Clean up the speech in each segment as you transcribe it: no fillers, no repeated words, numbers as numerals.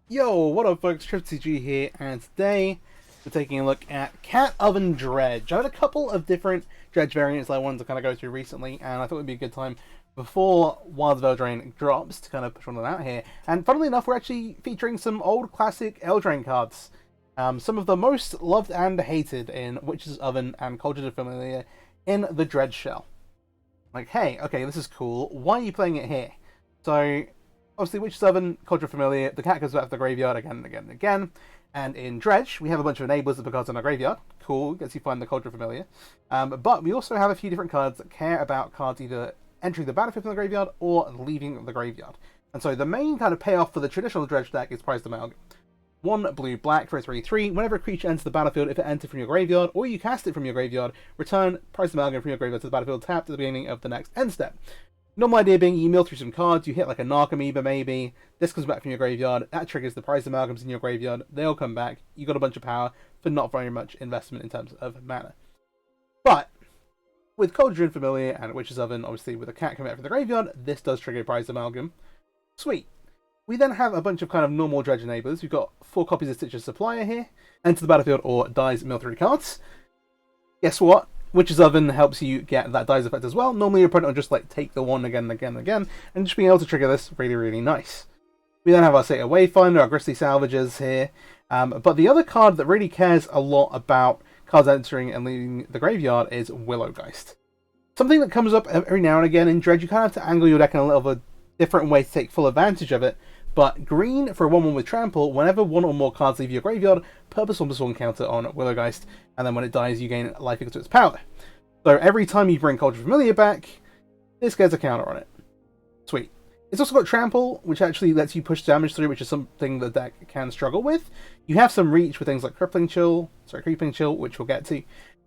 Yo, what up folks, MTG here, and today we're taking a look at Cat Oven Dredge. I had a couple of different Dredge variants I wanted to kind of go through recently, and I thought it would be a good time before Wild Eldraine drops to kind of push one of them out here. And funnily enough, we're actually featuring some old classic Eldraine cards. Some of the most loved and hated in Witch's Oven and Cauldron Familiar in the Dredge shell. Like, hey, okay, this is cool, why are you playing it here? So, obviously, Witch's Oven, Cauldron Familiar, the cat goes back to the graveyard again and again and again. And in Dredge, we have a bunch of enablers that put cards in our graveyard. Cool, gets you find the Cauldron Familiar. But we also have a few different cards that care about cards either entering the battlefield from the graveyard or leaving the graveyard. And so the main kind of payoff for the traditional Dredge deck is Prized Amalgam. 1 blue black for a 3/3. Whenever a creature enters the battlefield, if it enters from your graveyard or you cast it from your graveyard, return Prized Amalgam from your graveyard to the battlefield tapped at the beginning of the next end step. Normal idea being you mill through some cards, you hit like a Narc Amoeba maybe, this comes back from your graveyard, that triggers the Prized Amalgams in your graveyard, they all come back, you got a bunch of power for not very much investment in terms of mana. But, with Cauldron Familiar and Witch's Oven, obviously with a cat coming out from the graveyard, this does trigger Prized Amalgam. Sweet. We then have a bunch of kind of normal Dredge enablers. We've got 4 copies of Stitcher's Supplier here, enter the battlefield or dies mill 3 cards. Guess what? Witch's Oven helps you get that dies effect as well. Normally your opponent will just like take the one again and again and again, and just being able to trigger this really nice. We then have our Sata Wayfinder, our Grisly Salvages here, but the other card that really cares a lot about cards entering and leaving the graveyard is Willow Geist. Something that comes up every now and again in Dredge. You kind of have to angle your deck in a little bit different way to take full advantage of it, but green for a 1/1 with Trample, whenever 1 or more cards leave your graveyard, purpose 1/1 counter on Willow Geist, and then when it dies you gain life equal to its power. So every time you bring Cauldron Familiar back, this gets a counter on it. Sweet. It's also got Trample, which actually lets you push damage through, which is something the deck can struggle with. You have some reach with things like Creeping Chill, which we'll get to.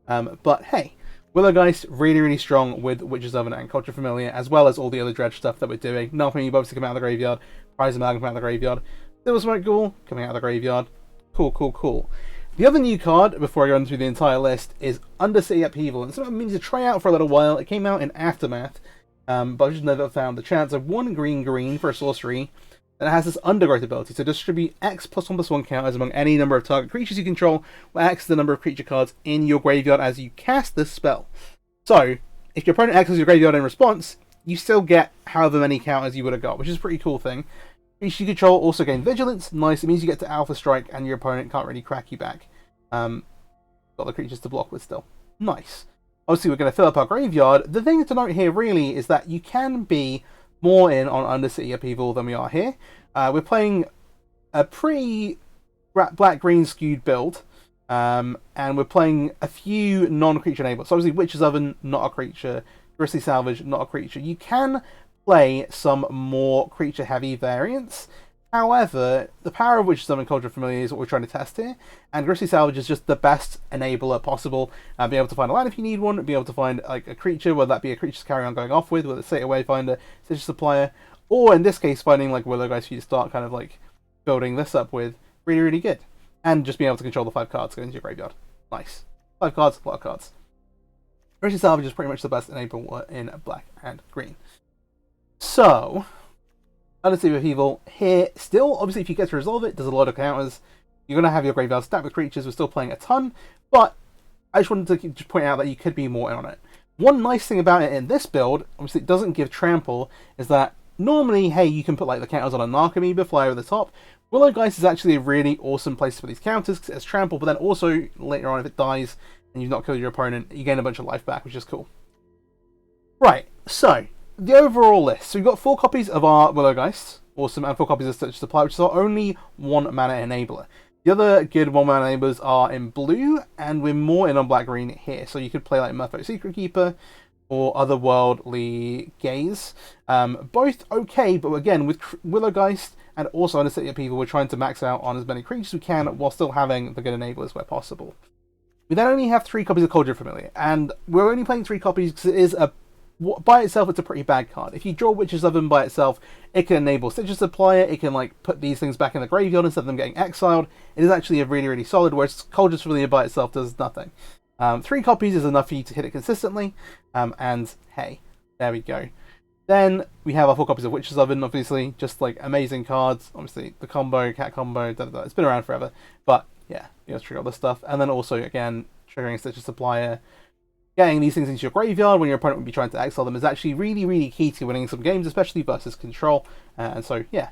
But hey, Willow Geist really strong with Witch's Oven and Cauldron Familiar, as well as all the other Dredge stuff that we're doing. Nothing you both to come out of the graveyard, Prized Amalgam out of the graveyard, Silver Smoke Ghoul coming out of the graveyard. Cool. The other new card, before I run through the entire list, is Undercity Upheaval. And something I've been to try out for a little while. It came out in Aftermath, but I've just never found the chance of 1 green for a sorcery. And it has this Undergrowth ability, so distribute X +1/+1 counters among any number of target creatures you control, where X is the number of creature cards in your graveyard as you cast this spell. So, if your opponent X's your graveyard in response, you still get however many counters you would have got, which is a pretty cool thing. Creatures you control also gain Vigilance. Nice, it means you get to Alpha Strike and your opponent can't really crack you back. Got the creatures to block with still. Nice. Obviously we're going to fill up our graveyard. The thing to note here really is that you can be more in on Undercity Upheaval than we are here. We're playing a pretty black-green skewed build. And we're playing a few non-creature enablers. So obviously Witch's Oven, not a creature. Grisly Salvage, not a creature. You can play some more creature-heavy variants. However, the power of Witch's Oven and Cauldron Familiar is what we're trying to test here, and Grisly Salvage is just the best enabler possible. Be able to find a land if you need one, be able to find like a creature, whether that be a creature's carry on going off with, whether it's Sata Wayfinder, Stitcher's Supplier, or in this case finding like Willow Geist for you to start kind of like building this up with. Really good. And just being able to control the 5 cards going into your graveyard. Nice. 5 cards, a lot of cards. Grisly Salvage is pretty much the best enabler in black and green. So, Undercity Upheaval here, still, obviously if you get to resolve it, does a lot of counters. You're going to have your graveyard stacked with creatures, we're still playing a ton, but I just wanted to just point out that you could be more in on it. One nice thing about it in this build, obviously it doesn't give Trample, is that normally, hey, you can put like the counters on a Narc Amoeba, fly over the top. Willow Geist is actually a really awesome place for these counters, because it has Trample, but then also, later on, if it dies, and you've not killed your opponent, you gain a bunch of life back, which is cool. Right, so, the overall list. So we've got 4 copies of our Willow Geist, awesome, and 4 copies of Stitcher's Supply, which is our only 1 mana enabler. The other good 1 mana enablers are in blue, and we're more in on black-green here. So you could play like Merfolk Secret Keeper, or Otherworldly Gaze. Both okay, but again, with Willow Geist and also Undercity Upheaval, we're trying to max out on as many creatures as we can, while still having the good enablers where possible. We then only have 3 copies of Cauldron Familiar, and we're only playing 3 copies because it is a by itself, it's a pretty bad card. If you draw Witch's Oven by itself, it can enable Stitcher's Supplier, it can like put these things back in the graveyard instead of them getting exiled. It is actually a really solid, whereas Cauldron Familiar by itself does nothing. 3 copies is enough for you to hit it consistently, and hey, there we go. Then we have our 4 copies of Witch's Oven, obviously, just like amazing cards. Obviously, the combo, cat combo, it's been around forever. But yeah, you have to trigger all this stuff. And then also, again, triggering Stitcher Supplier. Getting these things into your graveyard when your opponent would be trying to exile them is actually really, really key to winning some games, especially versus control. And so, yeah,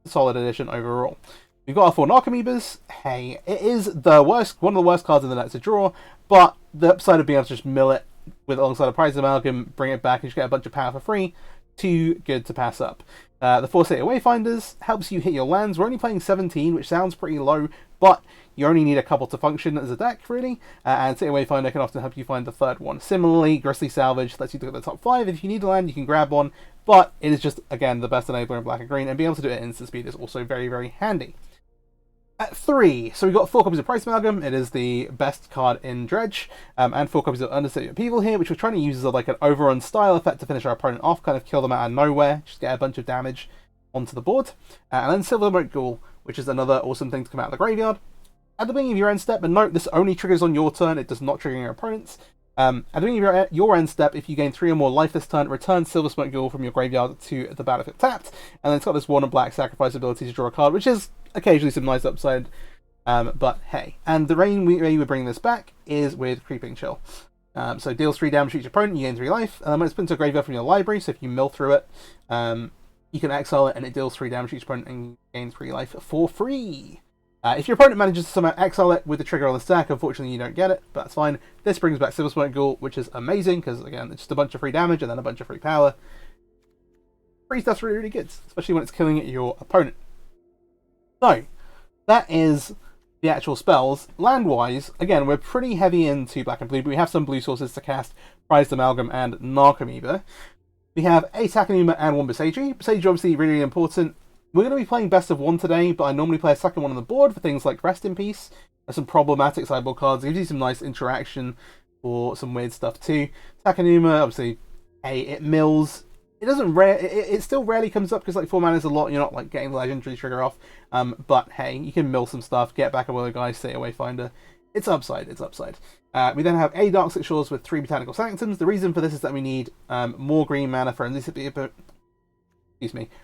a solid addition overall. We've got our 4 Narcomoebas. Hey, it is the worst, one of the worst cards in the net to draw, but the upside of being able to just mill it with alongside a prize Amalgam, bring it back, and just get a bunch of power for free, too good to pass up. The 4 State Wayfinders helps you hit your lands. We're only playing 17, which sounds pretty low, but you only need a couple to function as a deck, really, and State Wayfinder can often help you find the 3rd one. Similarly, Grisly Salvage lets you look at the top 5. If you need a land, you can grab one, but it is just, again, the best enabler in black and green, and being able to do it at instant speed is also very, very handy. At 3, so we've got 4 copies of Price Amalgam. It is the best card in Dredge, and 4 copies of Undercity Upheaval here, which we're trying to use as like an overrun style effect to finish our opponent off, kind of kill them out of nowhere, just get a bunch of damage onto the board. And then Silvermote Ghoul, which is another awesome thing to come out of the graveyard at the beginning of your end step. And note, this only triggers on your turn, it does not trigger your opponent's. At the beginning of your end step, if you gain 3 or more life this turn, return Silversmoke Ghoul from your graveyard to the battlefield tapped. And then it's got this 1 and black sacrifice ability to draw a card, which is occasionally some nice upside. But hey, and the way we bring this back is with Creeping Chill. So deals 3 damage to each opponent, you gain 3 life, and then when it's put into a graveyard from your library, so if you mill through it, you can exile it and it deals 3 damage to each opponent and you gain 3 life for free. If your opponent manages to somehow exile it with the trigger on the stack, unfortunately you don't get it, but that's fine. This brings back Silversmoke Ghoul, which is amazing, because again, it's just a bunch of free damage and then a bunch of free power. Free stuff's really, really good, especially when it's killing your opponent. So, that is the actual spells. Land-wise, again, we're pretty heavy into black and blue, but we have some blue sources to cast Prized Amalgam and Narcomoeba. We have a Takenuma and 1 Boseiju. Boseiju obviously really, really important. We're going to be playing best of 1 today, but I normally play a second one on the board for things like Rest in Peace. There's some problematic sideboard cards. It gives you some nice interaction for some weird stuff too. Takenuma, obviously, hey, it mills. It doesn't it still rarely comes up because like 4 mana is a lot. You're not like getting the legendary trigger off. But hey, you can mill some stuff, get back a Willow, Geist, State Wayfinder. It's upside. It's upside. We then have a Dark Six Shores with 3 Botanical Sanctums. The reason for this is that we need more green mana for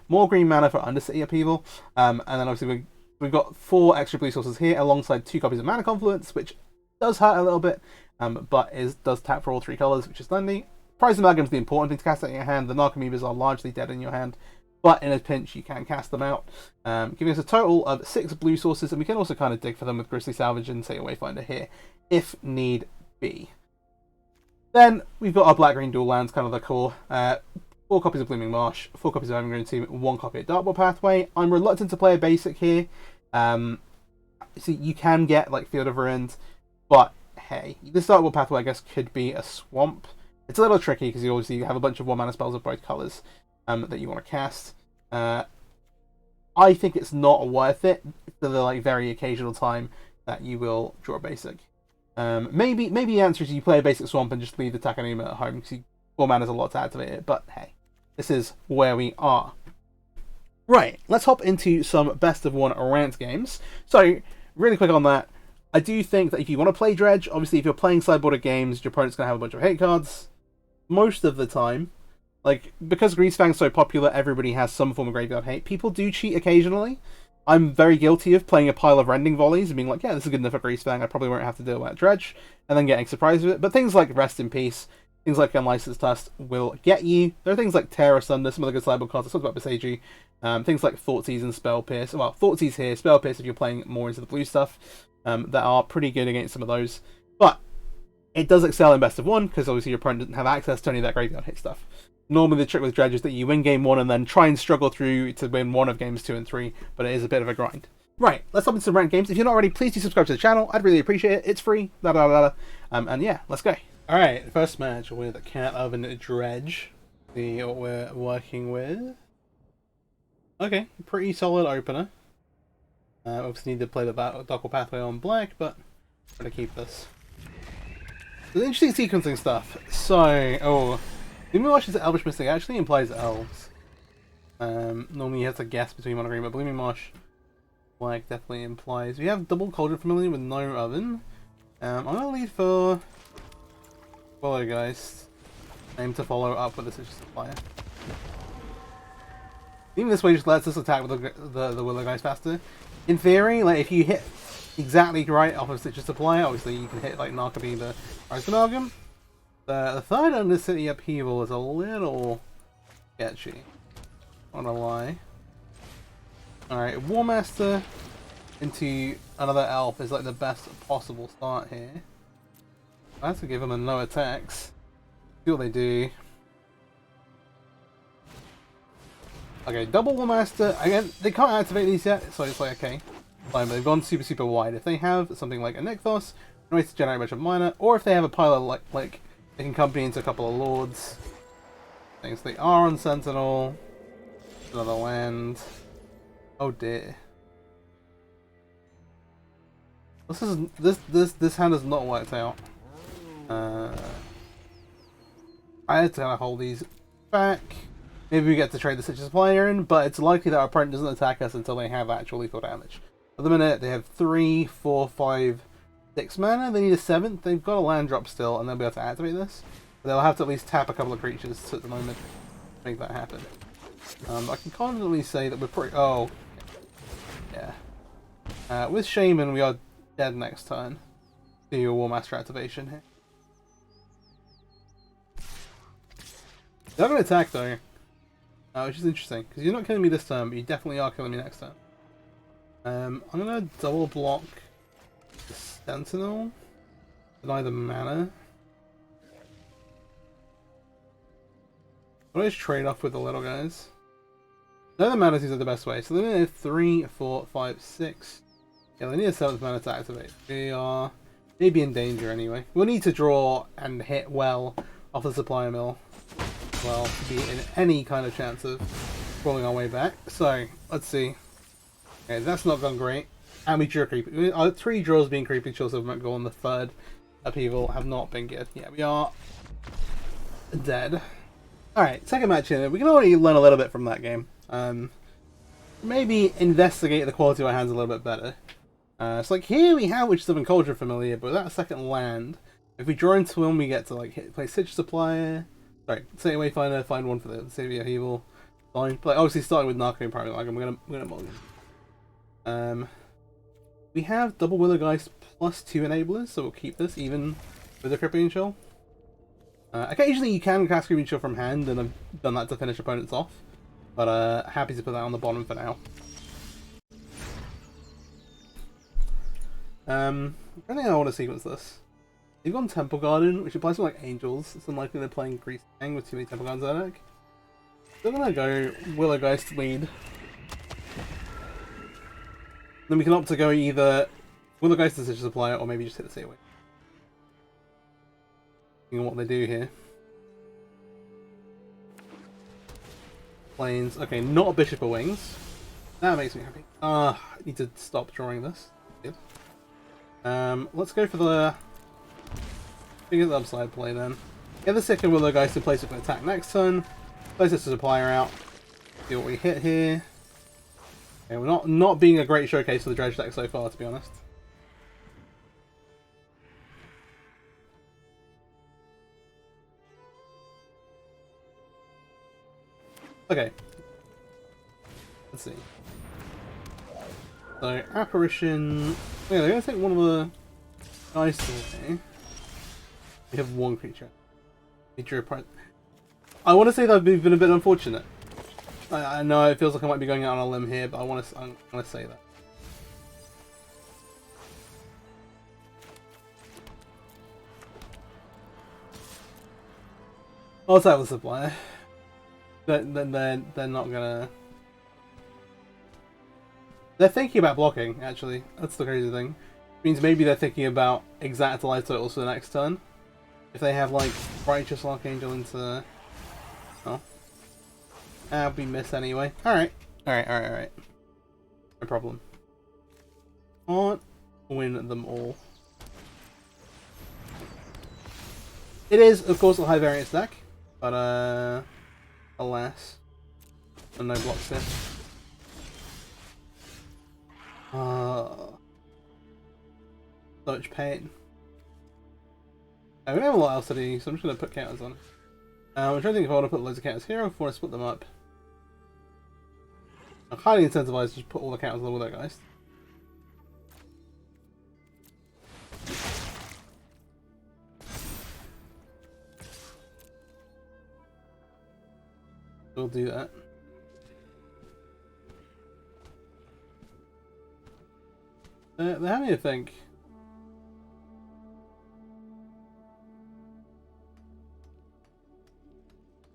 more green mana for Undercity Upheaval. And then obviously we've got 4 extra blue sources here alongside 2 copies of Mana Confluence, which does hurt a little bit, but does tap for all 3 colours, which is handy. Prize Amalgam is the important thing to cast out in your hand. The Narcomoebas are largely dead in your hand, but in a pinch you can cast them out, giving us a total of 6 blue sources, and we can also kind of dig for them with Grisly Salvage and State Wayfinder here, if need be. Then we've got our black-green dual lands, kind of the core. 4 copies of Blooming Marsh, 4 copies of Evergreen Tomb, 1 copy of Darkboard Pathway. I'm reluctant to play a basic here. So you can get like Field of Ruins, but hey, this Darkboard Pathway I guess could be a swamp. It's a little tricky because you obviously have a bunch of 1 mana spells of both colours that you want to cast. I think it's not worth it for the like very occasional time that you will draw a basic. Maybe the answer is you play a basic swamp and just leave the Takenuma at home because 4 mana is a lot to activate it, but hey, this is where we are. Right, let's hop into some best of 1 rant games. So, really quick on that, I do think that if you want to play Dredge, obviously if you're playing sideboarded games, your opponent's going to have a bunch of hate cards. Most of the time, like, because Greasefang's so popular, everybody has some form of graveyard hate. People do cheat occasionally. I'm very guilty of playing a pile of Rending Volleys and being like, yeah, this is good enough for Greasefang, I probably won't have to deal with that Dredge, and then getting surprised with it. But things like Rest in Peace, things like Unlicensed Tusk will get you. There are things like Terror Asunder, some of the good sideboard cards. I talked about Boseiju. Things like Thoughtseize and Spell Pierce. Well, Thoughtseize here, Spell Pierce if you're playing more into the blue stuff. That are pretty good against some of those. But it does excel in best of 1, because obviously your opponent doesn't have access to any of that graveyard hit stuff. Normally the trick with Dredge is that you win game 1 and then try and struggle through to win 1 of games 2 and 3, but it is a bit of a grind. Right, let's hop into some ranked games. If you're not already, please do subscribe to the channel. I'd really appreciate it. It's free. Blah, blah, blah, blah. And yeah, let's go. Alright, first match with Cat Oven Dredge. See what we're working with. Okay, pretty solid opener. Obviously need to play the Darkboard Pathway on black, but I'm going to keep this. There's interesting sequencing stuff. So, Blooming Marsh is Elvish Mystic actually implies elves. Normally you have to guess between 1 and green, but Blooming Marsh black definitely implies. We have double Cauldron Familiar with no oven. I'm going to lead for Willow Geist. Aim to follow up with a Sigil Supplier. Even this way just lets us attack with the Willow Geist faster. In theory, like if you hit exactly right off of Stitch's Supply, obviously you can hit like Narcobeam the Rise Amalgam. The third Undercity Upheaval is a little sketchy. Not gonna lie. Alright, War Master into another elf is like the best possible start here. I have to give them a no attacks. See what they do. Okay, double War Master. Again, they can't activate these yet, so it's like, okay, fine, but they've gone super wide. If they have something like a Nykthos, no way to generate a bunch of mana, or if they have a pile of like they can company into a couple of lords. Things they are on Sentinel. Another land. Oh dear. This hand has not worked out. I had to kind of hold these back. Maybe we get to trade the Stitch's player in, but it's likely that our opponent doesn't attack us until they have actual lethal damage. At the minute, they have 3, 4, 5, 6 mana. They need a 7th. They've got a land drop still, and they'll be able to activate this. But they'll have to at least tap a couple of creatures at the moment to make that happen. I can confidently say that we're pretty... Oh. Yeah. With Shaman, we are dead next turn. Do your War Master activation here. They're not going to attack, though. Which is interesting, because you're not killing me this turn, but you definitely are killing me next turn. I'm going to double block the Sentinel, deny the mana. I'll just trade off with the little guys. No, the mana seems like the best way. So they need 3, 4, 5, 6. Yeah, they need a 7th mana to activate. We are maybe in danger anyway. We'll need to draw and hit well off the Supply Mill. Well, to be in any kind of chance of crawling our way back. So, let's see. Okay, that's not gone great. And we drew a creepy. Our 3 draws being creepy chills of Go on the 3rd upheaval have not been good. Yeah, we are dead. Alright, second match in. We can already learn a little bit from that game. Maybe investigate the quality of our hands a little bit better. So like here we have Witch's Oven Cauldron familiar, but without a second land, if we draw into one, we get to like play Stitch Supplier. Sorry, Sacred Wayfinder, find one for the City Upheaval. Fine. But obviously starting with Narco and Private Amalgam, we're gonna mulligan. We have double Willow Geist plus 2 enablers, so we'll keep this even with the Crippling Chill. Occasionally you can cast Crippling Chill from hand, and I've done that to finish opponents off. But happy to put that on the bottom for now. I think I want to sequence this. They've gone Temple Garden, which applies to like Angels. It's unlikely they're playing Grease Gang with too many Temple Gardens in their deck. Still gonna go Willow Geist lead. Then we can opt to go either Willow Geist Decision Supplier or maybe just hit the Seaway. Depending on what they do here. Planes. Okay, not a Bishop of Wings. That makes me happy. I need to stop drawing this. Good. Let's go for the... Figure the upside play then. Get the second Willow Geist to place it for attack next turn. Place this to Supplier out. See what we hit here. Okay, we're not being a great showcase for the Dredge deck so far, to be honest. Okay. Let's see. So, Apparition... Yeah, they're going to take one of the Geist away. We have one creature. We drew a prize. I want to say that we've been a bit unfortunate. I know it feels like I might be going out on a limb here, but I want to say that. I'll start with Supplier. They're not gonna... They're thinking about blocking, actually. That's the crazy thing. It means maybe they're thinking about exact life totals for the next turn. If they have, like, Righteous Archangel into... Oh. We miss anyway. Alright. Alright. No problem. Can't win them all. It is, of course, a high variance deck. But, alas. And no blocks here. So much pain. We don't have a lot else to do, so I'm just going to put counters on. I'm trying to think if I want to put loads of counters here or if I want to split them up. I'm highly incentivized to just put all the counters on the Willow Geist. We'll do that. They're having a think.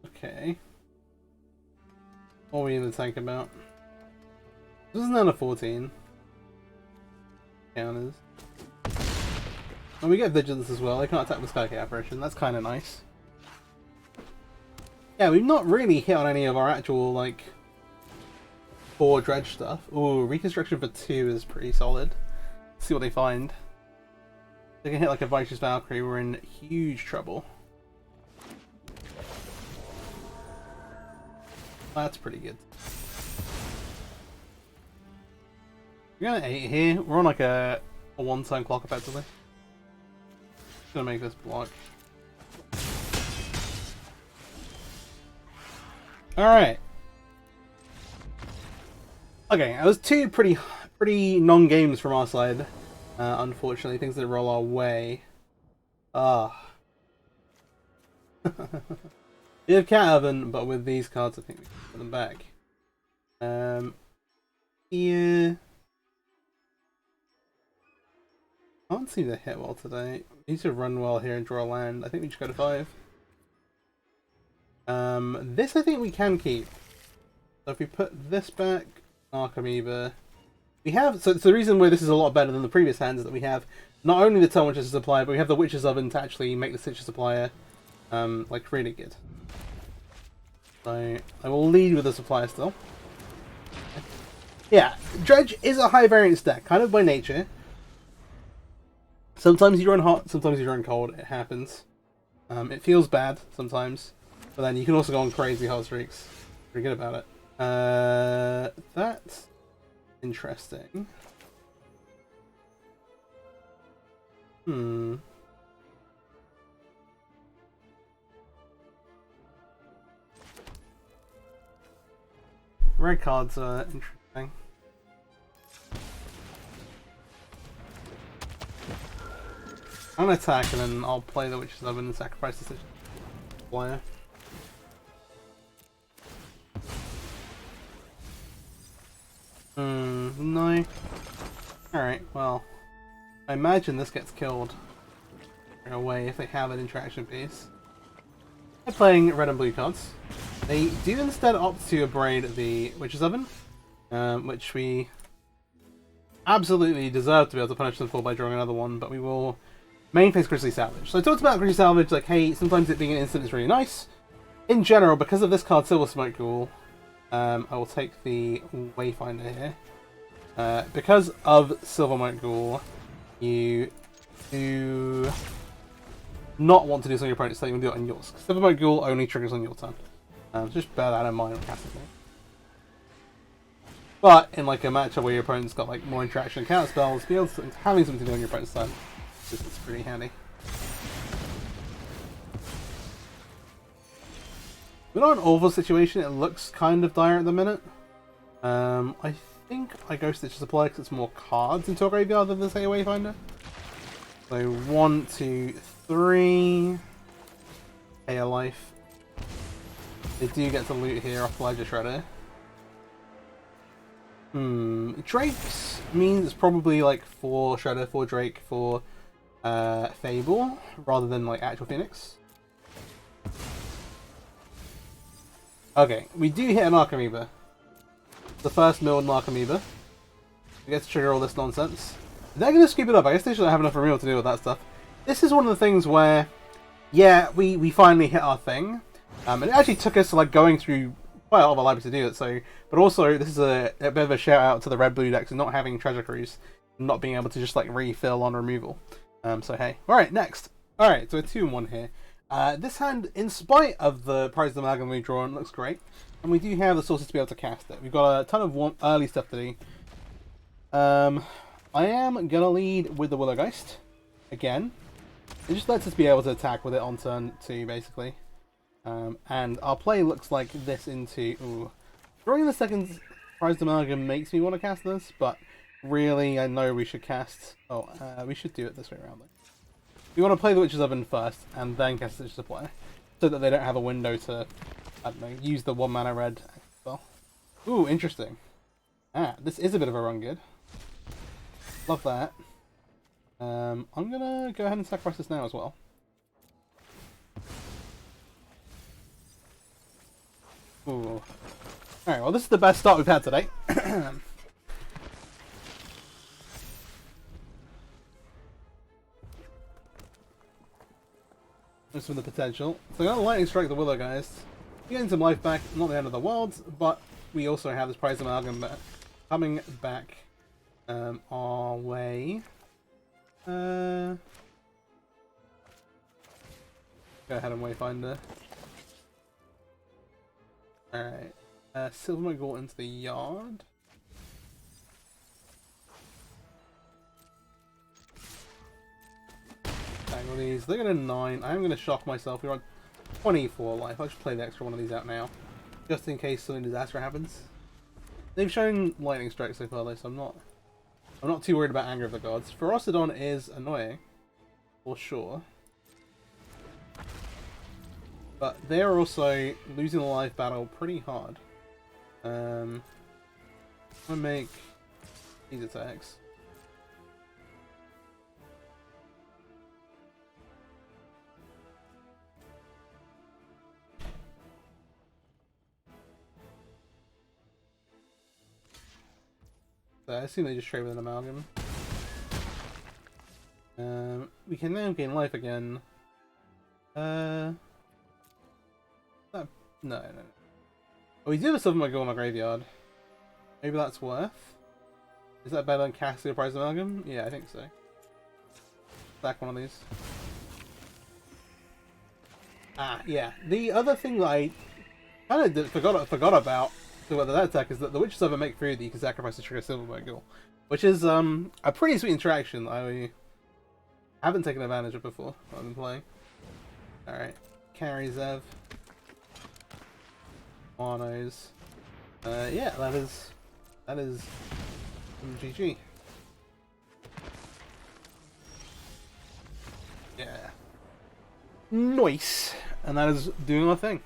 Okay. What are we in the tank about? This isn't a 14. Counters. And we get Vigilance as well. They can't attack with Skycap Apparition. That's kind of nice. Yeah, we've not really hit on any of our actual, like, 4 Dredge stuff. Ooh, Reconstruction for 2 is pretty solid. Let's see what they find. They can hit like a Vicious Valkyrie, we're in huge trouble. That's pretty good. We're going to 8 here. We're on like a 1-turn clock effectively. Just gonna make this block. Alright. Okay, that was 2 pretty non-games from our side. Unfortunately, things that roll our way. Ah. We have Cat Oven, but with these cards I think we can put them back. Yeah. Can't seem to hit well today. We need to run well here and draw a land. I think we just go to 5. This I think we can keep. So if we put this back, Archetypes. We have, so the reason why this is a lot better than the previous hands is that we have not only the Turn Witch's Supplier, but we have the Witch's Oven to actually make the Stitcher Supplier, like, really good. So, I will lead with the Supplier still. Yeah, Dredge is a high variance deck, kind of by nature. Sometimes you run hot, sometimes you run cold, it happens. It feels bad sometimes, but then you can also go on crazy hot streaks. Pretty good about it. That's interesting. Red cards are interesting. I'm gonna attack and then I'll play the Witch's Oven and sacrifice the Supplier. No. Alright, well. I imagine this gets killed right away if they have an interaction piece. They're playing red and blue cards. They do instead opt to abrade the Witch's Oven, which we absolutely deserve to be able to punish them for by drawing another one, but we will main phase Grizzly Salvage. So I talked about Grizzly Salvage, like, hey, sometimes it being an instant is really nice. In general, because of this card, Silver Smoke Ghoul, I will take the Wayfinder here. Because of Silver Smoke Ghoul, you do not want to do this on your opponent's turn, you want to do it on yours. Silver Smoke Ghoul only triggers on your turn. Just bear that in mind when casting it. But in like a matchup where your opponent's got like more interaction and counter spells, be able to, having something to do on your opponent's turn is pretty handy. We're not in an awful situation, it looks kind of dire at the minute. I think I Ghost Stitcher Supply because it's more cards into a graveyard than the say Wayfinder. So 1, 2, 3. Pay a life. They do get to loot here off Ledger Shredder. Drake's means it's probably like 4 Shredder, 4 Drake, 4 Fable, rather than like actual Phoenix. Okay, we do hit an Archetypes. The first milled Archetypes. We get to trigger all this nonsense. They're going to scoop it up. I guess they shouldn't have enough removal to deal with that stuff. This is one of the things where, yeah, we finally hit our thing. And it actually took us like going through quite a lot of our libraries to do it. So, but also this is a bit of a shout out to the red blue decks and not having Treasure Cruise, and not being able to just like refill on removal. So hey, all right, next. All right, so a 2-in-1 here. This hand, in spite of the prize of Amalgam we've drawn, looks great, and we do have the sources to be able to cast it. We've got a ton of early stuff to do. I am gonna lead with the Willow Geist again. It just lets us be able to attack with it on turn 2, basically. And our play looks like this into drawing the second Prized Amalgam makes me want to cast this, but really I know we should cast... Oh, we should do it this way around though. We want to play the Witch's Oven first, and then cast Stitch Supply, so that they don't have a window to, I don't know, use the 1 mana red spell. Ooh, interesting. Ah, this is a bit of a run good. Love that. I'm gonna go ahead and sacrifice this now as well. Ooh. Alright, well this is the best start we've had today. Just for the potential. So I'm gonna Lightning Strike the Willow, guys. Getting some life back, not the end of the world, but we also have this Prized Amalgam coming back our way. Go ahead and Wayfinder. Alright. Silver Magor into the yard. Tangle these. They're gonna 9. I am gonna shock myself. We're on 24 life. I'll just play the extra one of these out now. Just in case something disaster happens. They've shown Lightning Strike so far though, so I'm not too worried about Anger of the Gods. Ferocidon is annoying, for sure. But they're also losing the life battle pretty hard. I'm gonna make these attacks. So I assume they just trade with an Amalgam. We can now gain life again. No. Oh, we do have a Silver Magor in our graveyard. Maybe that's worth. Is that better than casting a Prized Amalgam? Yeah, I think so. Back one of these. Ah, yeah. The other thing that I kind of forgot about with that attack is that the Witch's Oven make 3 that you can sacrifice to trigger Silver Magor, which is a pretty sweet interaction I haven't taken advantage of before when I've been playing. Alright. Carry Zev. Monos. Yeah, that is GG. Yeah. Nice. And that is doing our thing.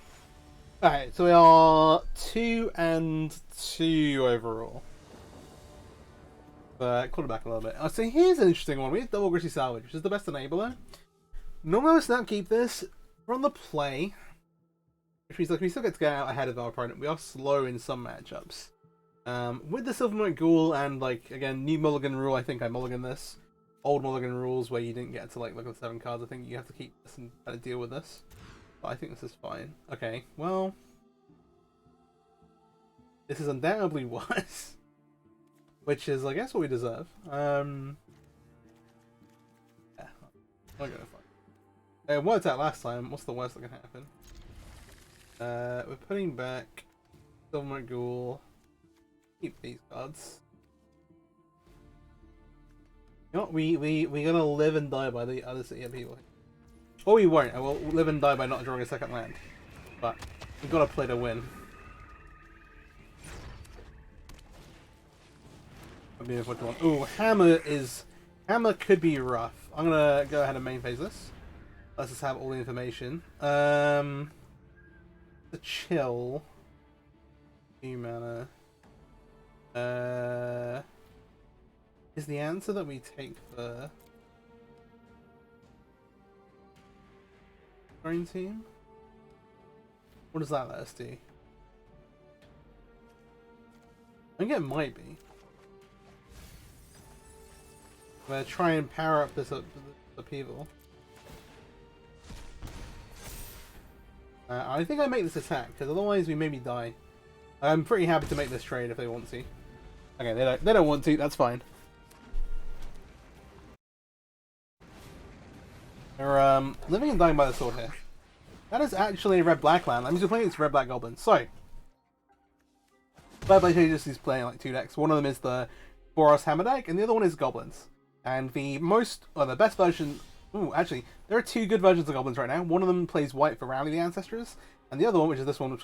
Alright, so we are 2-2 overall. But quarterback a little bit. So here's an interesting one. We have Double Gritty Salvage, which is the best enabler. Normally I would not keep this from the play. Which means like we still get to get out ahead of our opponent. We are slow in some matchups. With the Silver Magor and like again new Mulligan rule, I think I mulligan this. Old Mulligan rules where you didn't get to like look at the 7 cards. I think you have to keep this and kind of deal with this. But I think this is fine. Okay, well, this is undoubtedly worse, which is I guess what we deserve. Yeah, I'm gonna fight. It worked out last time. What's the worst that can happen? We're putting back Silver Magor. Keep these cards. You know what? We're gonna live and die by the Undercity Upheaval. Or we won't. I will live and die by not drawing a second land. But we've got to play to win. Ooh, Hammer could be rough. I'm gonna go ahead and main phase this. Let's just have all the information. The chill. 2 mana. Is the answer that we take the green team? What does that let us do? I think it might be. I'm gonna try and power up this upheaval. I think I make this attack because otherwise we maybe die. I'm pretty happy to make this trade if they want to. Okay, they don't want to. That's fine. They're living and dying by the sword here. That is actually a red-black land. That means we're playing against red-black goblins. So, Bad Blade Changes is playing like 2 decks. One of them is the Boros Hammer deck, and the other one is goblins. And the best version. Ooh, actually, there are 2 good versions of goblins right now. One of them plays white for Rally the Ancestors, and the other one, which is this one, which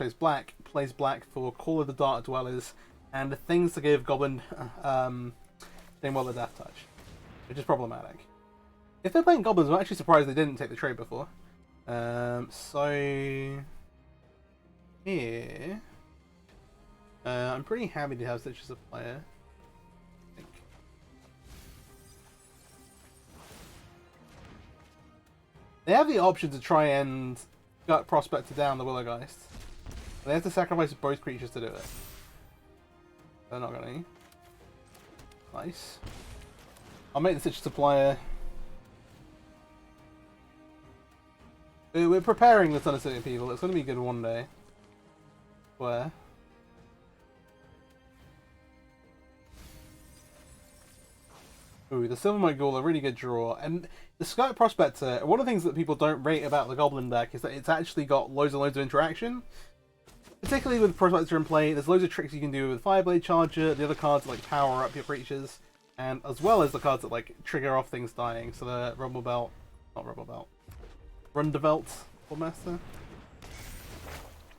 plays black for Call of the Dark Dwellers and the things to give Goblin the Death Touch, which is problematic. If they're playing Goblins, I'm actually surprised they didn't take the trade before. So here, I'm pretty happy to have Stitch as a player. I think. They have the option to try and gut Prospector down the Willow Geist. They have to sacrifice both creatures to do it. They're not gonna. Nice. I'll make the Stitch Supplier. We're preparing this Undercity Upheaval. It's going to be good one day. Where? Ooh, the Silvermite Ghoul, a really good draw. And the Sky Prospector, one of the things that people don't rate about the Goblin deck is that it's actually got loads and loads of interaction. Particularly with Prospector in play, there's loads of tricks you can do with Fireblade Charger, the other cards like power up your creatures, and as well as the cards that like trigger off things dying. So the Rumble Belt, not Rumble Belt, Rundevelt Master,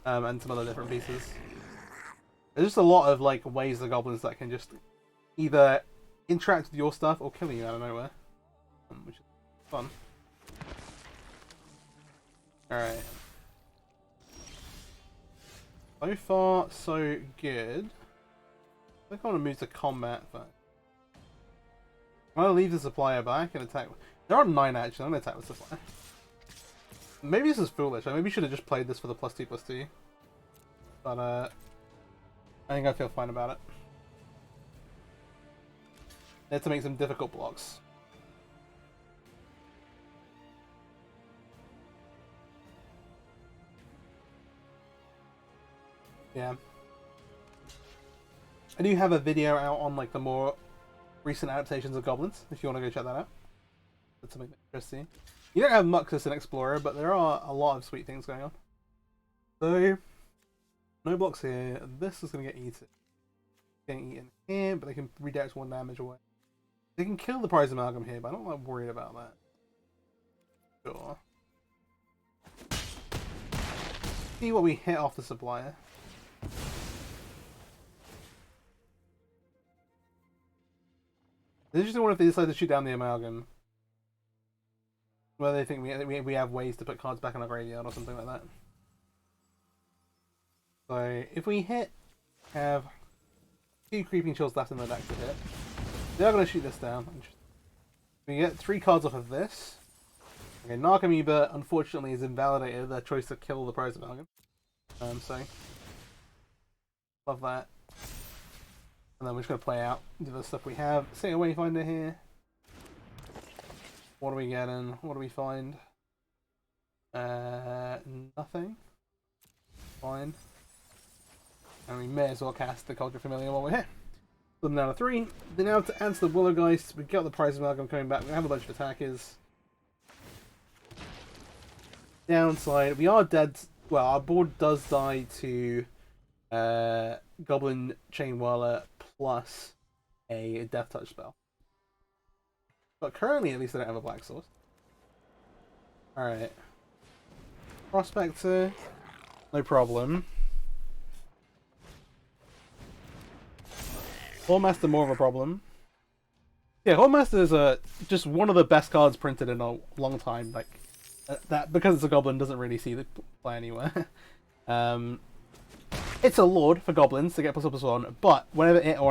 and some other different pieces. There's just a lot of like ways the goblins that can just either interact with your stuff or kill you out of nowhere, which is fun. All right. So far, so good. I think I want to move to combat first. I'm going to leave the supplier back and attack. There are 9 actually. I'm going to attack the supplier. Maybe this is foolish. I maybe should have just played this for the +2/+2. But I think I feel fine about it. They have to make some difficult blocks. Yeah. I do have a video out on like the more recent adaptations of goblins, if you want to go check that out. That's something interesting. You don't have much as an explorer, but there are a lot of sweet things going on. So, no blocks here. This is going to get eaten. Getting eaten here, but they can redirect 1 damage away. They can kill the prize Amalgam here, but I'm not like, worried about that. Sure. See what we hit off the supplier. The interesting one if they decide to shoot down the Amalgam. Where they think we have ways to put cards back in our graveyard or something like that. So if we hit, have 2 Creeping Chills left in the deck to hit. They are going to shoot this down. We get 3 cards off of this. Okay, Narcomoeba unfortunately has invalidated their choice to kill the prize Amalgam. So love that. And then we're just going to play out the stuff we have. Say a Wayfinder here. What are we getting? What do we find? Nothing. Fine. And we may as well cast the Cauldron Familiar while we're here. Put them down to 3. Then now to answer the Willow Geist, we've got the prize Amalgam coming back. We have a bunch of attackers. Downside, we are dead. Well, our board does die to Goblin Chain Whirler plus a Death Touch spell. But currently, at least I don't have a black source. Alright. Prospector, no problem. Hallmaster, more of a problem. Yeah, Hallmaster is just one of the best cards printed in a long time. Like that, because it's a goblin, doesn't really see the play anywhere. It's a lord for goblins to get +1/+1, but whenever it or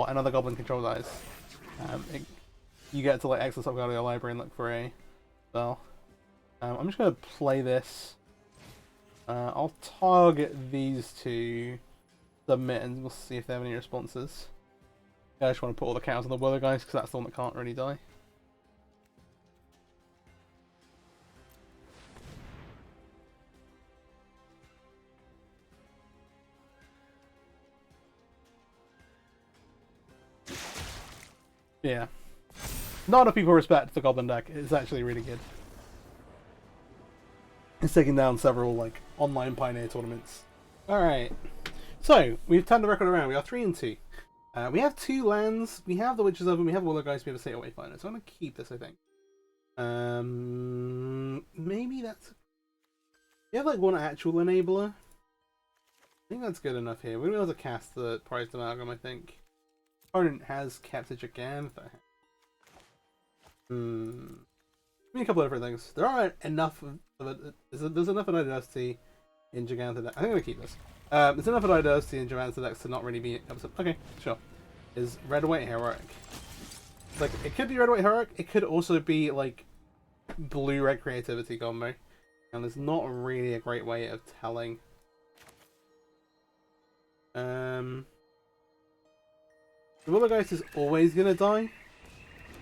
another goblin control dies, you get to like access up out of your library and look for a spell. I'm just gonna play this. I'll target these 2, submit, and we'll see if they have any responses. I just want to put all the cows on the Willow guys because that's the one that can't really die. Yeah. Not enough people respect the Goblin deck. It's actually really good. It's taken down several like online Pioneer tournaments. Alright. So, we've turned the record around. We are 3-2. We have 2 lands. We have the Witch's Oven. We have Willow Geist. We have a State Wayfinder. So I'm going to keep this, I think. Maybe that's... We have like 1 actual enabler. think that's good enough here. We're going to be able to cast the prized Amalgam, I think. Opponent has kept it again. Maybe a couple of different things. There aren't enough of it. There's enough of diversity in Giganta Deck. I think I'm going to keep this. There's enough of diversity in Giganta Decks to not really be upset. Okay, sure. Is red white heroic? Like, it could be red white heroic. It could also be like blue red creativity combo. And there's not really a great way of telling. The Willow Geist is always gonna die.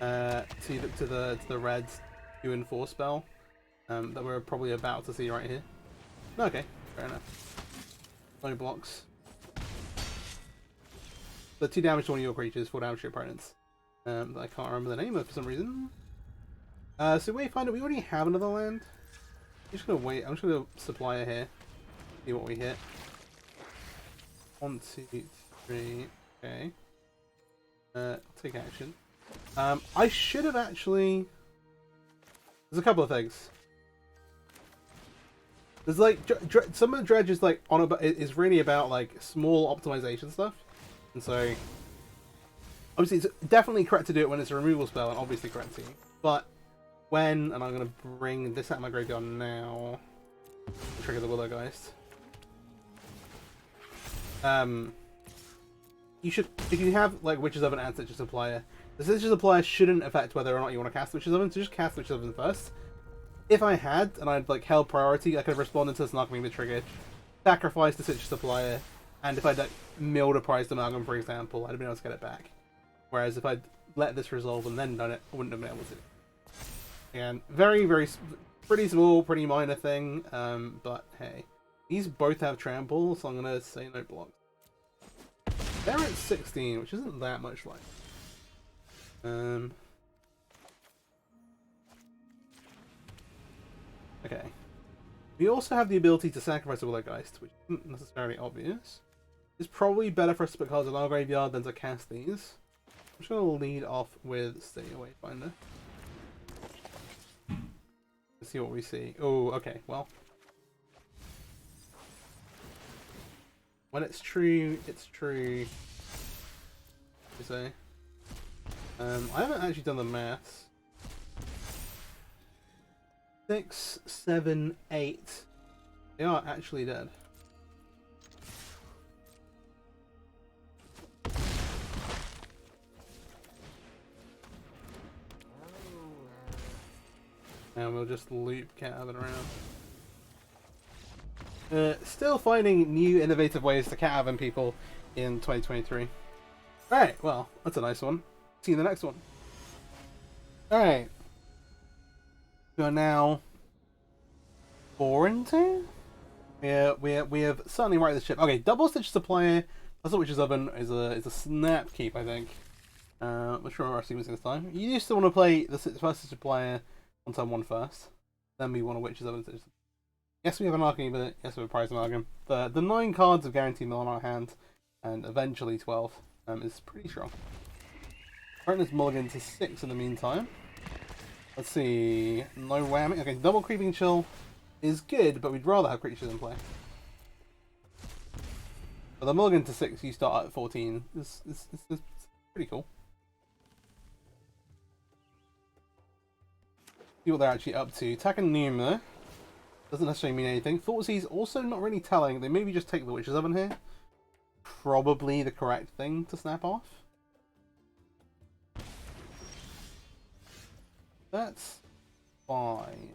To the red 2 and 4 spell. That we're probably about to see right here. Okay, fair enough. No blocks. The 2 damage to one of your creatures, 4 damage to your opponents. That I can't remember the name of for some reason. So we find out we already have another land. I'm just gonna wait. I'm just gonna supply it here. See what we hit. 1, 2, 3. Okay. Take action. I should have actually. There's a couple of things. There's like some of the Dredge is like is really about like small optimization stuff, and so obviously it's definitely correct to do it when it's a removal spell, and obviously correct to. But when, and I'm gonna bring this out of my graveyard now, trigger the Willow Geist. You should, if you have like Witches Oven and Stitches Supplier, the Stitches Supplier shouldn't affect whether or not you want to cast Witches Oven, so just cast Witches Oven first. If I had, and I'd like held priority, I could have responded to this not being the trigger, sacrificed the Stitches Supplier, and if I'd like milled a prized Amalgam, for example, I'd have been able to get it back. Whereas if I'd let this resolve and then done it, I wouldn't have been able to. Again, pretty small, pretty minor thing, but hey. These both have trample, so I'm gonna say no blocks. They're at 16, which isn't that much life. Okay. We also have the ability to sacrifice a Willow Geist, which isn't necessarily obvious. It's probably better for us to put cards in our graveyard than to cast these. I'm just gonna lead off with Stay Away Finder. Let's see what we see. Oh, okay, well. When it's true, it's true. You say. I haven't actually done the maths. 6, 7, 8. They are actually dead. And we'll just loop Cat Oven around. Still finding new innovative ways to Cat Oven people in 2023. Alright, well, that's a nice one. See you in the next one. Alright. We are now 4 and 2? Yeah, we have certainly righted the ship. Okay, Double Stitch Supplier, that's what Witch's Oven is a snap keep, I think. I'm sure our sequencing this time. You used to want to play the first Stitch Supplier on turn 1 first. Then we want a Witch's Oven. Yes, we have an Archetype with it. Yes, we have a Prize Amalgam. The 9 cards of Guaranteed Mill on our hand, and eventually 12, is pretty strong. Partner's mulligan to 6 in the meantime. Let's see. No whammy. Okay, double Creeping Chill is good, but we'd rather have creatures in play. But the mulligan to 6, you start at 14. It's pretty cool. See what they're actually up to. Attacking Numa doesn't necessarily mean anything. Thoughtseize also not really telling. They maybe just take the Witch's Oven here. Probably the correct thing to snap off. That's fine.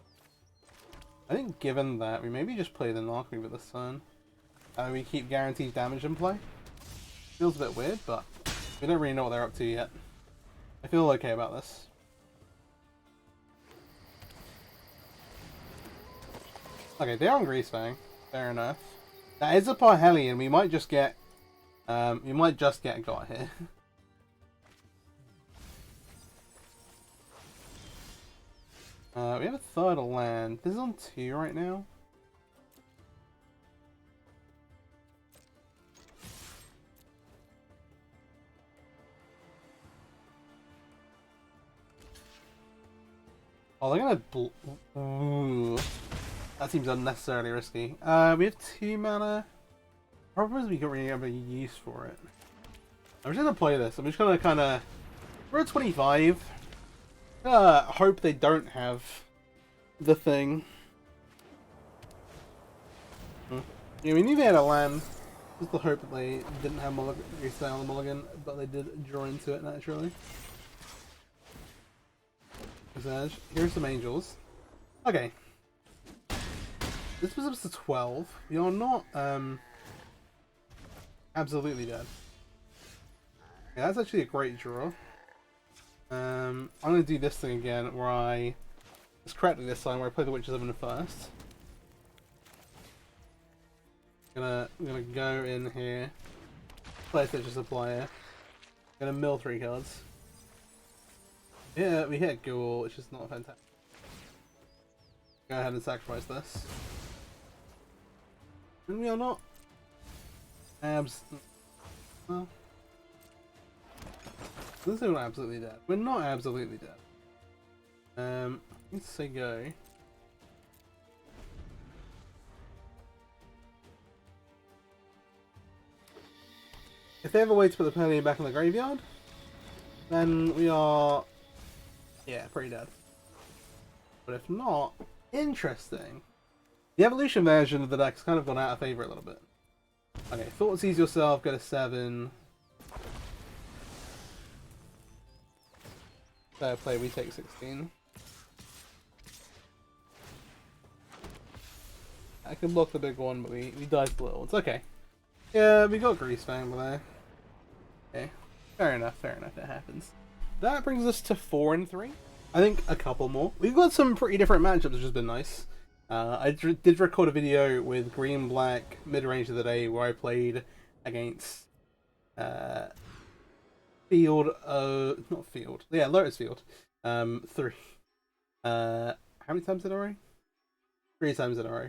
I think given that, we maybe just play the Narcreeper this turn. We keep guaranteed damage in play. Feels a bit weird, but we don't really know what they're up to yet. I feel okay about this. Okay, they're on Greasefang. Fair enough. That is a Parhelion. We might just get got here. We have a third land. This is on 2 right now. Oh, they're gonna. Ooh. That seems unnecessarily risky. We have 2 mana. Probably we can't really have any use for it. I'm just gonna play this. I'm just gonna kind of. We're at 25. Hope they don't have the thing. Yeah, we knew they had a land. Just the hope that they didn't have stay on the mulligan, but they did draw into it naturally. Here's some angels. Okay. This was up to 12. You're not absolutely dead. Yeah, that's actually a great draw. I'm gonna do this thing again where I it's correctly this time where I play the Witch's Oven first. I'm gonna go in here, play such a supplier. Gonna mill 3 cards. Yeah, we hit Ghoul, which is not fantastic. Go ahead and sacrifice this. And we are not well. This is not absolutely dead. We're not absolutely dead. Let's say go. If they have a way to put the penalty back in the graveyard, then we are, yeah, pretty dead. But if not, interesting. The evolution version of the deck's kind of gone out of favour a little bit. Okay, Thought Seize Yourself, get a 7. Fair play, we take 16. I can block the big one, but we died the little. It's okay. Yeah, we got Grease Fang there. Okay, fair enough, it happens. That brings us to 4 and 3. I think a couple more. We've got some pretty different matchups, which has been nice. I did record a video with Green-Black mid-range of the day where I played against Lotus Field. 3. How many times in a row? 3 times in a row.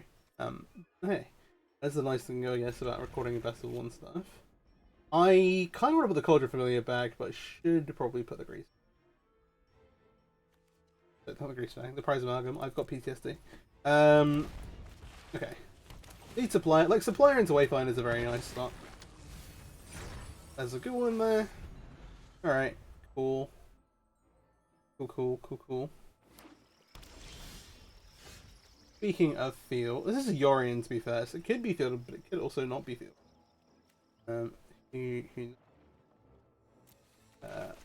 Hey, that's the nice thing, I guess, about recording Best of 1 stuff. I kind of want to put the Cauldron Familiar back, but I should probably put the Grease. Not the Grease Fang, the Prize Amalgam. I've got PTSD. Okay. Need Supplier. Like, Supplier into Wayfinder is a very nice start. There's a good one there. Alright, cool. Cool. Speaking of field, this is Yorion to be fair, so it could be field, but it could also not be field.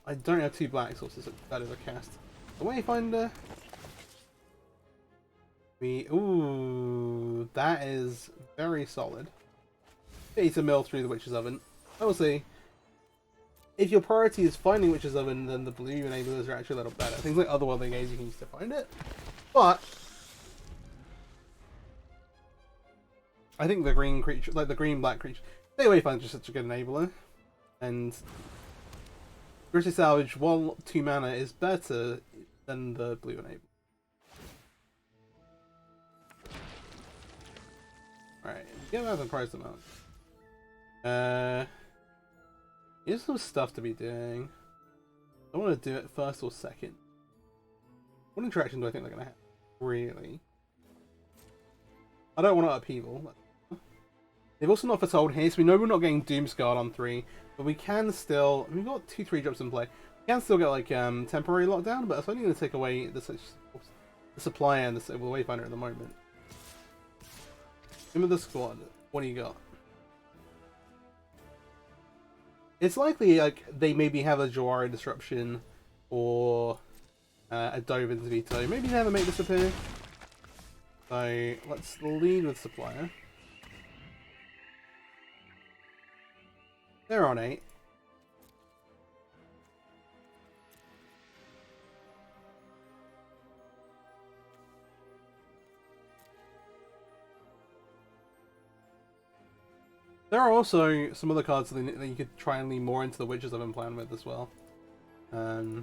I don't have 2 black sources, so that is a cast. The Wayfinder. Ooh, that is very solid. It's a mill through the Witch's Oven. Obviously, if your priority is finding Witch's Oven, then the blue enablers are actually a little better. Things like Otherworldly Gaze you can use to find it. But I think the green creature, like the green-black creature, the Wayfinder is just such a good enabler. And Gritty Salvage, while 2 mana, is better than the blue enabler. Alright, get out of the price amount. Here's some stuff to be doing. I want to do it first or second. What interaction do I think they're going to have? Really? I don't want to Upheaval. They've also not foretold here, so we know we're not getting Doomsguard on 3, but we can still... We've got 2-3 drops in play. We can still get, like, temporary lockdown, but it's only going to take away the Supplier and the Wayfinder at the moment. Give me the squad. What do you got? It's likely, like, they maybe have a Jawari Disruption or a Dovin's Veto. Maybe they never make this appear. So, let's lead with Supplier. They're on 8. There are also some other cards that you could try and lean more into the Witches I've been playing with as well. There's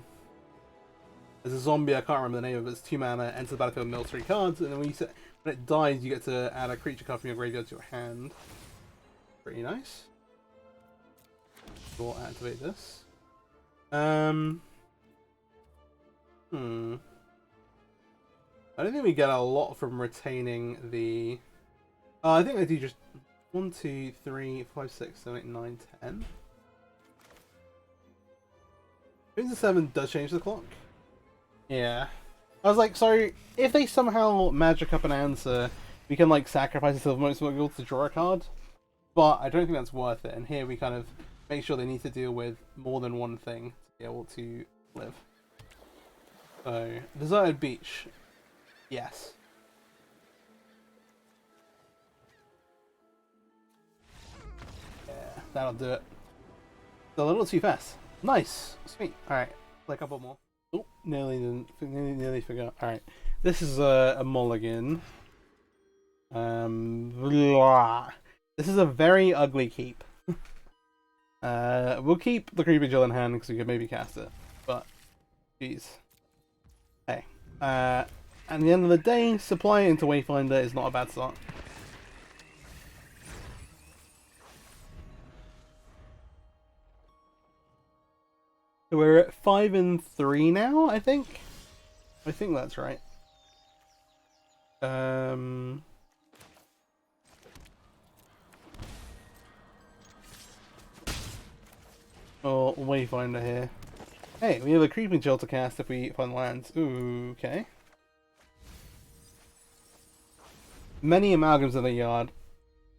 a zombie, I can't remember the name of it, it's 2 mana, enters the battlefield, mill 3 cards, and then when it dies you get to add a creature card from your graveyard to your hand. Pretty nice. We'll activate this. I don't think we get a lot from retaining the... I think I do just 1, 2, 3, 5, 6, 7, 8, 9, 10. Moving to 7 does change the clock. Yeah. I was like, so if they somehow magic up an answer, we can like sacrifice a Silvermost Mogul to draw a card. But I don't think that's worth it. And here we kind of make sure they need to deal with more than one thing to be able to live. So, Deserted Beach. Yes. Yeah, that'll do it. It's a little too fast. Nice. Sweet. Alright, play a couple more. Oh, nearly forgot. Alright. This is a mulligan. Blah. This is a very ugly keep. We'll keep the Creeping Chill in hand because we could maybe cast it. But, jeez. Hey. At the end of the day, supply into Wayfinder is not a bad start. So we're at 5 and 3 now, I think. I think that's right. Oh, Wayfinder here. Hey, we have a Creeping Chill to cast if we find lands. Ooh, okay. Many Amalgams in the yard.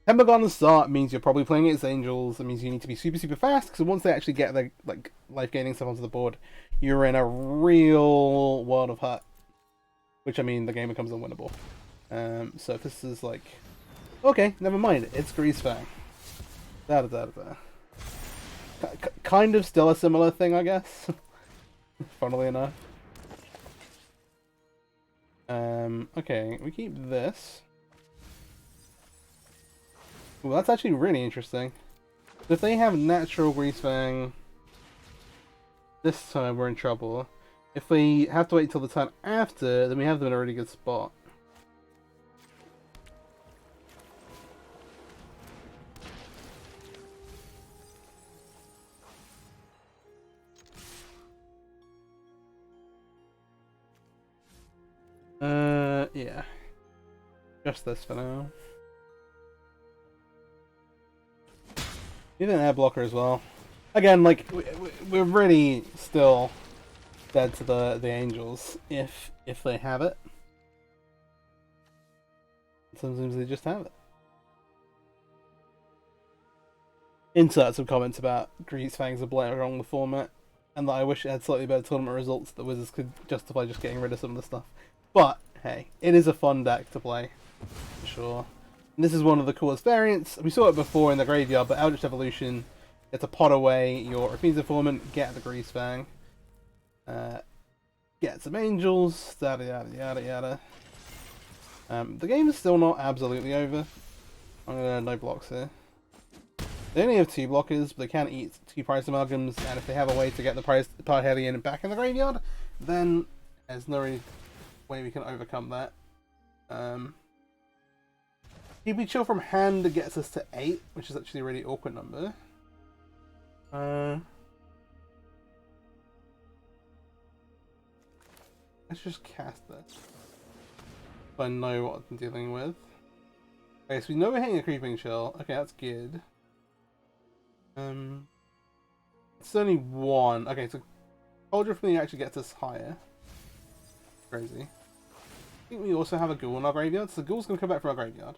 Amalgam to start means you're probably playing against Angels. That means you need to be super, super fast, because once they actually get the like life-gaining stuff onto the board, you're in a real world of hurt. Which, I mean, the game becomes unwinnable. So if this is like... Okay, never mind. It's Greasefang. Kind of still a similar thing, I guess. Funnily enough. Okay, we keep this. Well, that's actually really interesting. If they have natural Greasefang, this time we're in trouble. If we have to wait till the turn after, then we have them in a really good spot. Yeah. Just this for now. Need an air blocker as well. Again, like, we're really still dead to the Angels, if they have it. Sometimes they just have it. Insert some comments about Greasefang's obliterating wrong the format, and that I wish it had slightly better tournament results that Wizards could justify just getting rid of some of the stuff. But, hey, it is a fun deck to play, for sure. And this is one of the coolest variants. We saw it before in the graveyard, but Eldritch Evolution, it's a pot away your Raffine's Informant, get the Greasefang, get some Angels, yada yada yada yada. The game is still not absolutely over. I'm gonna no blocks here. They only have 2 blockers, but they can eat 2 prize amalgams, and if they have a way to get the prize part heavy in and back in the graveyard, then there's no way we can overcome that. Keeping Chill from hand gets us to 8, which is actually a really awkward number. Let's just cast this. So I know what I'm dealing with. Okay, so we know we're hitting a Creeping Chill. Okay, that's good. It's only 1. Okay, so Cauldron for me actually gets us higher. Crazy. I think we also have a ghoul in our graveyard, so the ghoul's gonna come back for our graveyard.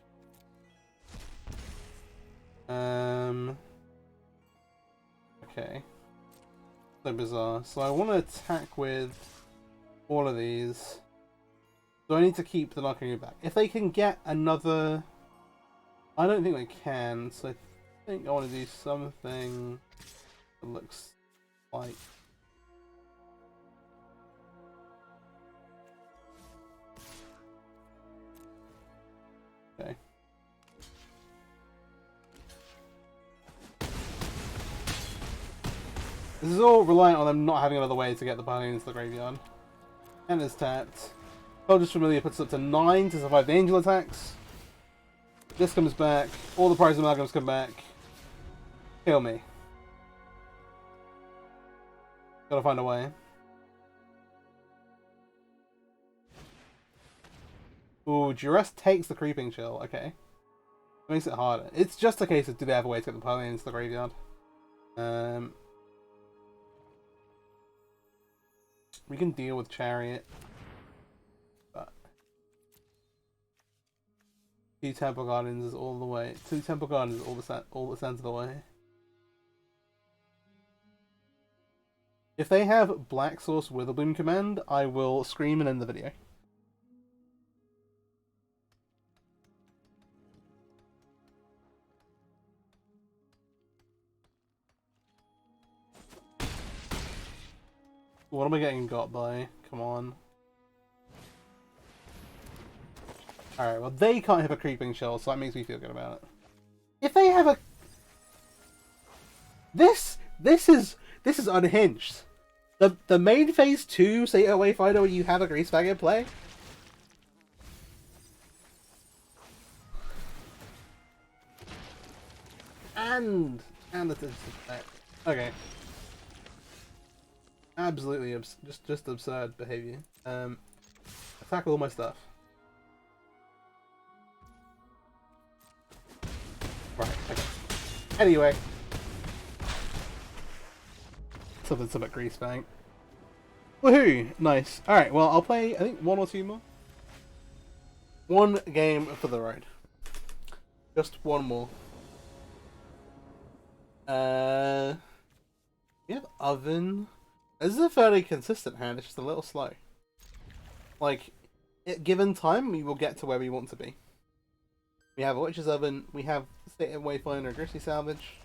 Okay. So bizarre. So I want to attack with all of these. So I need to keep the knocking back. If they can get another... I don't think they can, so I think I want to do something that looks like... Okay. This is all reliant on them not having another way to get the Paladin into the graveyard. And it's tapped. Soldiers Familiar puts it up to 9 to survive the Angel attacks. This comes back. All the prize amalgams come back. Kill me. Gotta find a way. Ooh, Duress takes the Creeping Chill. Okay. makes it harder. It's just a case of do they have a way to get the pile into the graveyard. We can deal with Chariot. But 2 Temple Guardians is all the way. 2 Temple Guardians is all the stands of the way. If they have Black Source Witherbloom command, I will scream and end the video. What am I getting got by? Come on. Alright, well they can't have a creeping shell, so that makes me feel good about it. If they have a... This is unhinged. The main phase 2 State of Wayfinder where you have a Grease Bag in play? And the okay. Absolutely just absurd behavior. Attack all my stuff. Right, okay. Anyway. Something Grease Bank. Woohoo! Nice. Alright, well I'll play I think 1 or 2 more. 1 game for the road. Just 1 more. We have Oven. This is a fairly consistent hand, it's just a little slow. Like, at given time, we will get to where we want to be. We have a Witch's Oven, we have State of Wayfinder, Grizzly Salvage.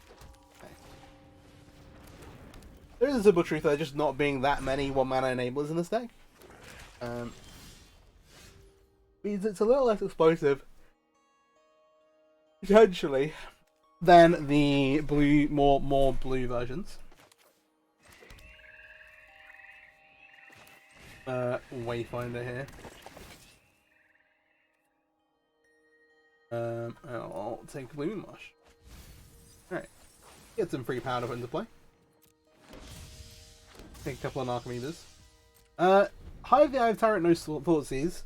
Okay. There is a simple truth there just not being that many 1-mana enablers in this deck. Means it's a little less explosive, potentially, than the blue, more blue versions. Wayfinder here. I'll take Blooming Marsh. Alright. Get some free power to put into play. Take a couple of Narcometers. Hive the Eye of Tyrant, no Thoughtseize.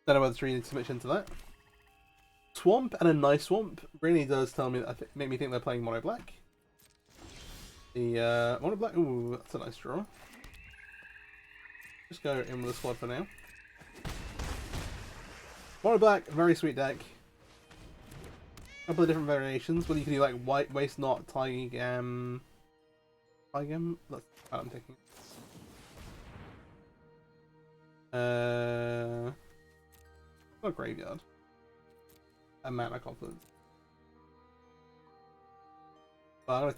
Don't know whether to read too much into that. Swamp and a nice Swamp really does tell me that make me think they're playing Mono Black. The Mono Black, ooh, that's a nice draw. Just go in with the squad for now. Mono Black, very sweet deck. A couple of different variations, whether you can do like White Waste Not, Tigam. That's what I'm taking. Not Graveyard. A Mana Confluence. But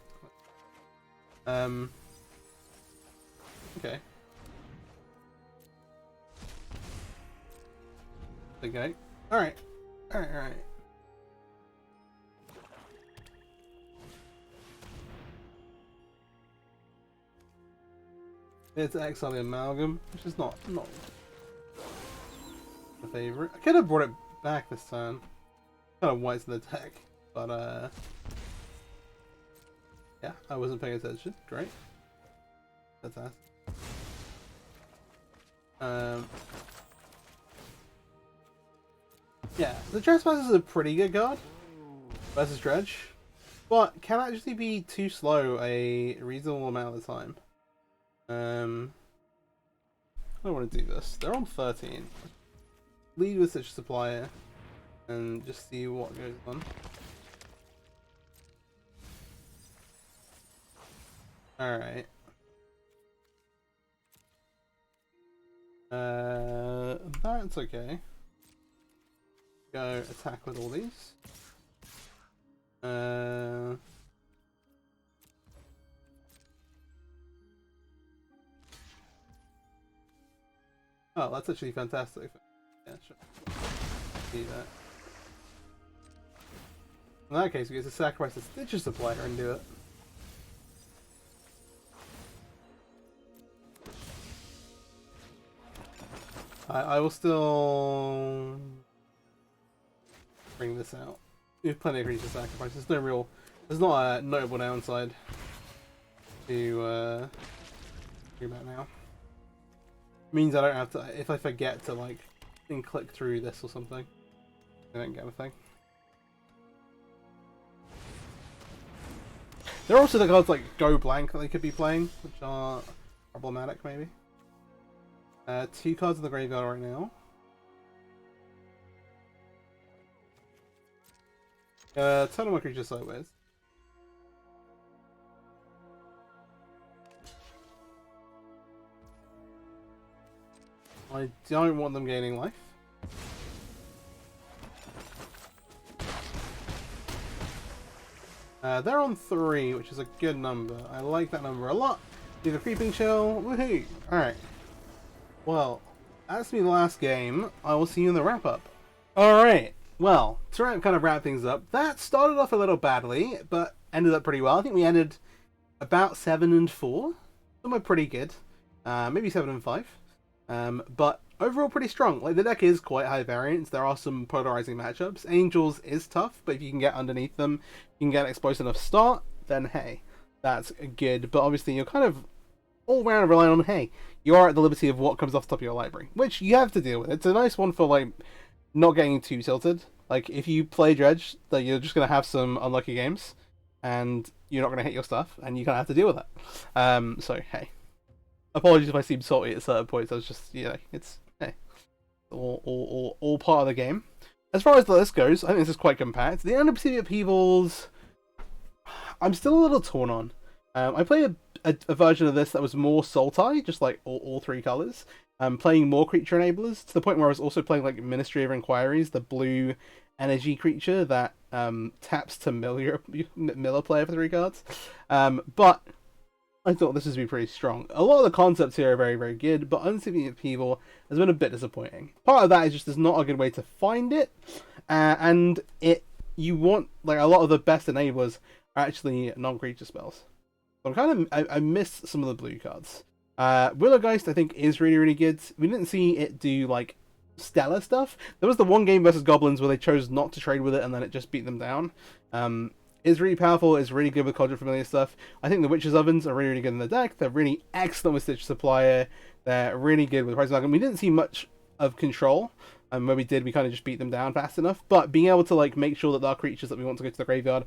okay. Okay. Alright. Alright. It's exile the Amalgam, which is not the favorite. I could have brought it back this turn. Kind of whites in the deck, but yeah, I wasn't paying attention. Great. Fantastic. Yeah, the Trespass is a pretty good card versus Dredge, but can actually be too slow a reasonable amount of the time. I don't want to do this. They're on 13. Lead with such a supplier and just see what goes on. Alright. That's okay. Go attack with all these. Oh, that's actually fantastic. Yeah, sure. See that. In that case, we get to sacrifice the Stitcher Supplier and do it. I will still bring this out. We have plenty of creature sacrifice. There's not a notable downside to do that now. Means I don't have to, if I forget to like click through this or something, I don't get a thing. There are also the cards like Go Blank that they could be playing, which are problematic maybe. 2 cards in the graveyard right now. Turn on my creature sideways. I don't want them gaining life. They're on 3, which is a good number. I like that number a lot. Do the Creeping Chill. Woohoo! Alright. Well, that's been the last game. I will see you in the wrap-up. Alright. Well, to kind of wrap things up, that started off a little badly, but ended up pretty well. I think we ended about 7-4. Somewhere pretty good. Maybe 7-5. But overall pretty strong. Like, the deck is quite high variance. There are some polarizing matchups. Angels is tough, but if you can get underneath them, you can get an explosive enough start, then hey, that's good. But obviously you're kind of all round relying on, hey, you are at the liberty of what comes off the top of your library, which you have to deal with. It's a nice one for, like, not getting too tilted. Like, if you play Dredge, that you're just going to have some unlucky games, and you're not going to hit your stuff, and you're going to have to deal with it. So, hey. Apologies if I seem salty at certain points. I was just, you know, it's, hey, all part of the game. As far as the list goes, I think this is quite compact. The Undercity Upheavals, I'm still a little torn on. I played a version of this that was more Sultai, just like all 3 colors. Playing more creature enablers, to the point where I was also playing like Ministry of Inquiries, the blue energy creature that taps to mill a player for 3 cards. But I thought this would be pretty strong. A lot of the concepts here are very, very good, but Undercity Upheaval has been a bit disappointing. Part of that is just there's not a good way to find it, and you want, like, a lot of the best enablers are actually non-creature spells. So I miss some of the blue cards. Willow Geist, I think, is really, really good. We didn't see it do, like, stellar stuff. There was the one game versus Goblins where they chose not to trade with it and then it just beat them down. Is really powerful, is really good with Cauldron familiar stuff. I think the Witch's Ovens are really, really good in the deck. They're really excellent with Stitch Supplier. They're really good with Price Amalgam. We didn't see much of control. Where we did, we kind of just beat them down fast enough. But being able to, like, make sure that our creatures that we want to go to the graveyard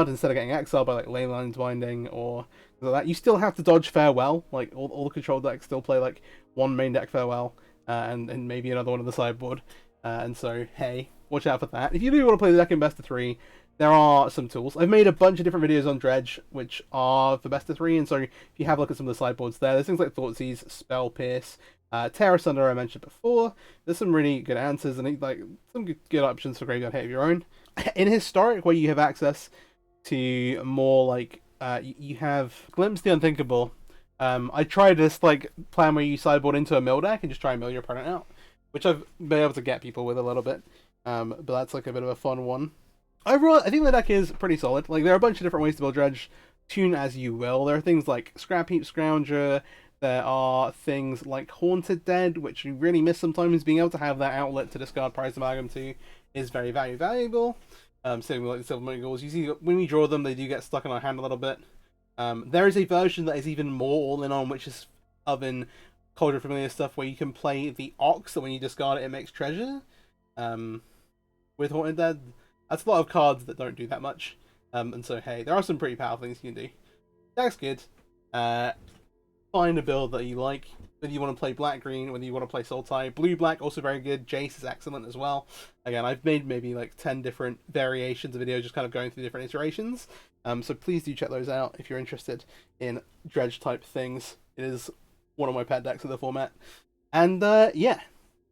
instead of getting exiled by, like, Leyline's Binding or like that. You still have to dodge Farewell. Like, all the control decks still play, like, one main deck Farewell and maybe another one on the sideboard. And so, hey, watch out for that. If you do want to play the deck in best of 3, there are some tools. I've made a bunch of different videos on Dredge, which are for best of 3, and so if you have a look at some of the sideboards there's things like Thoughtseize, Spell Pierce, Terra Sunder I mentioned before. There's some really good answers, and like some good options for graveyard hate of your own. In Historic, where you have access to more, like, you have Glimpse the Unthinkable. I tried this, like, plan where you sideboard into a mill deck and just try and mill your opponent out, which I've been able to get people with a little bit, but that's, like, a bit of a fun one. Overall, I think the deck is pretty solid. Like, there are a bunch of different ways to build Dredge. Tune as you will. There are things like Scrap Heap Scrounger. There are things like Haunted Dead, which you really miss sometimes. Being able to have that outlet to discard Prize Amalgam to is very, very valuable. Same with, like, the Silver Money Ghouls. You see, when we draw them, they do get stuck in our hand a little bit. There is a version that is even more all-in on, which is Oven, Cauldron familiar stuff, where you can play the Ox, that when you discard it, it makes treasure. With Haunted Dead. That's a lot of cards that don't do that much. And so, hey, there are some pretty powerful things you can do. Deck's good. Find a build that you like. Whether you want to play black-green, whether you want to play Sultai. Blue-black, also very good. Jace is excellent as well. Again, I've made maybe like 10 different variations of videos just kind of going through different iterations. So please do check those out if you're interested in Dredge-type things. It is one of my pet decks of the format. And, yeah.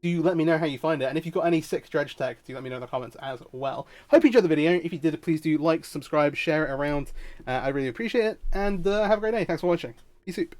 Do let me know how you find it, and if you've got any sick Dredge tech, do let me know in the comments as well. Hope you enjoyed the video. If you did, please do like, subscribe, share it around. I really appreciate it, and have a great day. Thanks for watching. Peace out.